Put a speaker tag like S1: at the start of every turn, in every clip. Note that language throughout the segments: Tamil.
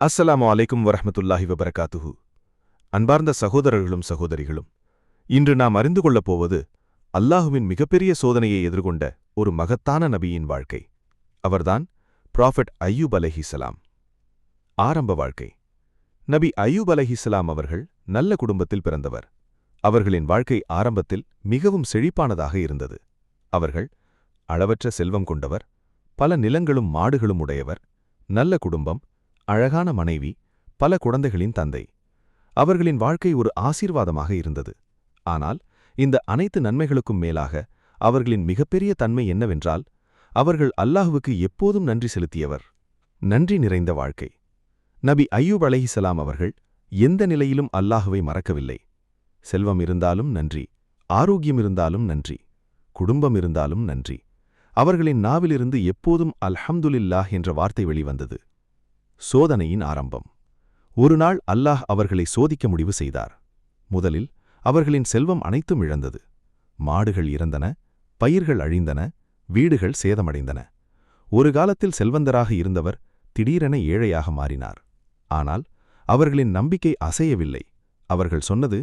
S1: அஸ்ஸலாமு அலைக்கும் வரஹ்மத்துல்லாஹி வபரகாத்துஹு. அன்பார்ந்த சகோதரர்களும் சகோதரிகளும், இன்று நாம் அறிந்து கொள்ளப் போவது அல்லாஹுவின் மிகப்பெரிய சோதனையை எதிர்கொண்ட ஒரு மகத்தான நபியின் வாழ்க்கை. அவர்தான் ப்ராஃபெட் அய்யூப் அலைஹிஸ்ஸலாம். ஆரம்ப வாழ்க்கை. நபி அய்யூப் அலைஹிஸ்ஸலாம் அவர்கள் நல்ல குடும்பத்தில் பிறந்தவர். அவர்களின் வாழ்க்கை ஆரம்பத்தில் மிகவும் செழிப்பானதாக இருந்தது. அவர்கள் அளவற்ற செல்வம் கொண்டவர், பல நிலங்களும் மாடுகளும் உடையவர், நல்ல குடும்பம், அழகான மனைவி, பல குழந்தைகளின் தந்தை. அவர்களின் வாழ்க்கை ஒரு ஆசீர்வாதமாக இருந்தது. ஆனால் இந்த அனைத்து நன்மைகளுக்கும் மேலாக அவர்களின் மிகப்பெரிய தன்மை என்னவென்றால், அவர்கள் அல்லாஹுவுக்கு எப்போதும் நன்றி செலுத்தியவர். நன்றி நிறைந்த வாழ்க்கை. நபி அய்யூப் அலைஹிஸ்ஸலாம் அவர்கள் எந்த நிலையிலும் அல்லாஹுவை மறக்கவில்லை. செல்வம் இருந்தாலும் நன்றி, ஆரோக்கியம் இருந்தாலும் நன்றி, குடும்பம் இருந்தாலும் நன்றி. அவர்களின் நாவிலிருந்து எப்போதும் அல்ஹம்துலில்லாஹ் என்ற வார்த்தை வெளிவந்தது. சோதனையின் ஆரம்பம். ஒரு நாள் அல்லாஹ் அவர்களை சோதிக்க முடிவு செய்தார். முதலில் அவர்களின் செல்வம் அனைத்தும் இழந்தது. மாடுகள் இறந்தன, பயிர்கள் அழிந்தன, வீடுகள் சேதமடைந்தன. ஒரு காலத்தில் செல்வந்தராக இருந்தவர் திடீரென ஏழையாக மாறினார். ஆனால் அவர்களின் நம்பிக்கை அசையவில்லை. அவர்கள் சொன்னது,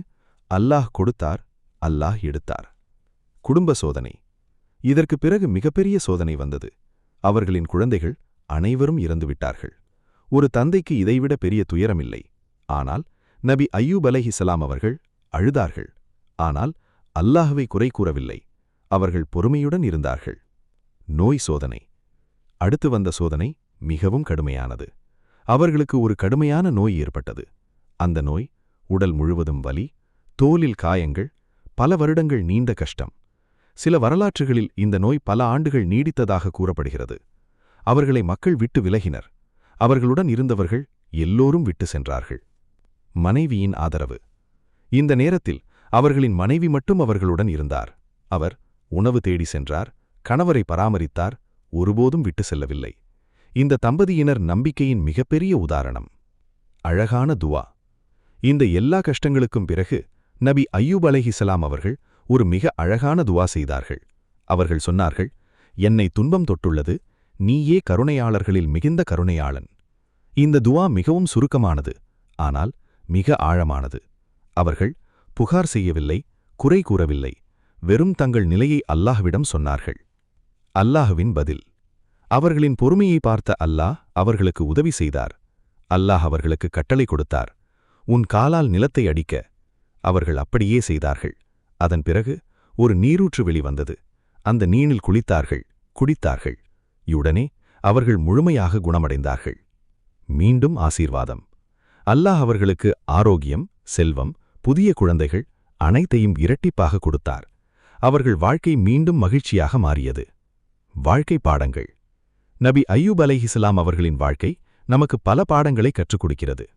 S1: அல்லாஹ் கொடுத்தார், அல்லாஹ் எடுத்தார். குடும்ப சோதனை. இதற்கு பிறகு மிகப்பெரிய சோதனை வந்தது. அவர்களின் குழந்தைகள் அனைவரும் இறந்துவிட்டார்கள். ஒரு தந்தைக்கு இதைவிட பெரிய துயரமில்லை. ஆனால் நபி அய்யூப் அலைஹிஸ்ஸலாம் அவர்கள் அழுதார்கள். ஆனால் அல்லாஹுவை குறை கூறவில்லை. அவர்கள் பொறுமையுடன் இருந்தார்கள். நோய் சோதனை. அடுத்து வந்த சோதனை மிகவும் கடுமையானது. அவர்களுக்கு ஒரு கடுமையான நோய் ஏற்பட்டது. அந்த நோய் உடல் முழுவதும் வலி, தோலில் காயங்கள், பல வருடங்கள் நீண்ட கஷ்டம். சில வரலாற்றுகளில் இந்த நோய் பல ஆண்டுகள் நீடித்ததாக கூறப்படுகிறது. அவர்களை மக்கள் விட்டு விலகினர். அவர்களுடன் இருந்தவர்கள் எல்லோரும் விட்டு சென்றார்கள். மனைவியின் ஆதரவு. இந்த நேரத்தில் அவர்களின் மனைவி மட்டும் அவர்களுடன் இருந்தார். அவர் உணவு தேடி சென்றார், கணவரை பராமரித்தார், ஒருபோதும் விட்டு செல்லவில்லை. இந்த தம்பதியினர் நம்பிக்கையின் மிகப்பெரிய உதாரணம். அழகான துவா. இந்த எல்லா கஷ்டங்களுக்கும் பிறகு நபி அய்யூப் அலைஹிஸ்ஸலாம் அவர்கள் ஒரு மிக அழகான துவா செய்தார்கள். அவர்கள் சொன்னார்கள், என்னை துன்பம் தொட்டுள்ளது, நீயே கருணையாளர்களில் மிகுந்த கருணையாளன். இந்த துவா மிகவும் சுருக்கமானது, ஆனால் மிக ஆழமானது. அவர்கள் புகார் செய்யவில்லை, குறை கூறவில்லை, வெறும் தங்கள் நிலையை அல்லாஹ்விடம் சொன்னார்கள். அல்லாஹுவின் பதில். அவர்களின் பொறுமையை பார்த்த அல்லாஹ் அவர்களுக்கு உதவி செய்தார். அல்லாஹ் அவர்களுக்கு கட்டளை கொடுத்தார், உன் காலால் நிலத்தை அடிக்க. அவர்கள் அப்படியே செய்தார்கள். அதன் பிறகு ஒரு நீரூற்று வெளிவந்தது. அந்த நீரில் குளித்தார்கள், குடித்தார்கள். உடனே அவர்கள் முழுமையாக குணமடைந்தார்கள். மீண்டும் ஆசீர்வாதம். அல்லாஹ் அவர்களுக்கு ஆரோக்கியம், செல்வம், புதிய குழந்தைகள் அனைத்தையும் இரட்டிப்பாக கொடுத்தார். அவர்கள் வாழ்க்கை மீண்டும் மகிழ்ச்சியாக மாறியது. வாழ்க்கை பாடங்கள். நபி அய்யூப் அலைஹிஸ்ஸலாம் அவர்களின் வாழ்க்கை நமக்கு பல பாடங்களை கற்றுக் கொடுக்கிறது.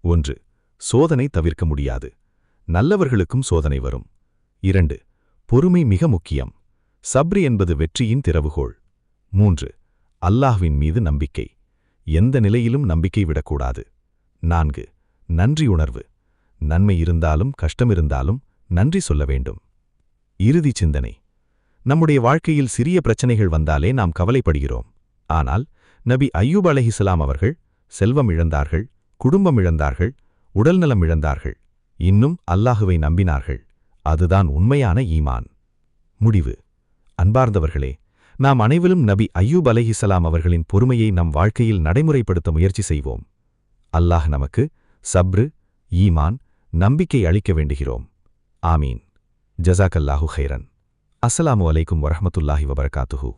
S1: 1. சோதனை தவிர்க்க முடியாது. நல்லவர்களுக்கும் சோதனை வரும். 2. பொறுமை மிக முக்கியம். சப்ரி என்பது வெற்றியின் திறவுகோல். 3. அல்லாஹ்வின் மீது நம்பிக்கை. எந்த நிலையிலும் நம்பிக்கை விடக்கூடாது. 4. நன்றி உணர்வு. நன்மை இருந்தாலும் கஷ்டமிருந்தாலும் நன்றி சொல்ல வேண்டும். இறுதி சிந்தனை. நம்முடைய வாழ்க்கையில் சிறிய பிரச்சனைகள் வந்தாலே நாம் கவலைப்படுகிறோம். ஆனால் நபி அய்யூப் அலைஹிஸ்ஸலாம் அவர்கள் செல்வம் இழந்தார்கள், குடும்பம் இழந்தார்கள், உடல்நலம் இழந்தார்கள். இன்னும் அல்லாஹுவை நம்பினார்கள். அதுதான் உண்மையான ஈமான். முடிவு. அன்பார்ந்தவர்களே, நாம் அனைவரும் நபி அய்யூப் அலைஹிஸ்ஸலாம் அவர்களின் பொறுமையை நம் வாழ்க்கையில் நடைமுறைப்படுத்த முயற்சி செய்வோம். அல்லாஹ் நமக்கு சப்ரு, ஈமான், நம்பிக்கை அளிக்க வேண்டுகிறோம். ஆமீன். ஜஸாக்கல்லாஹு ஹைரன். அஸ்ஸலாமு அலைக்கும் வரஹ்மத்துல்லாஹி வபரகாத்துஹு.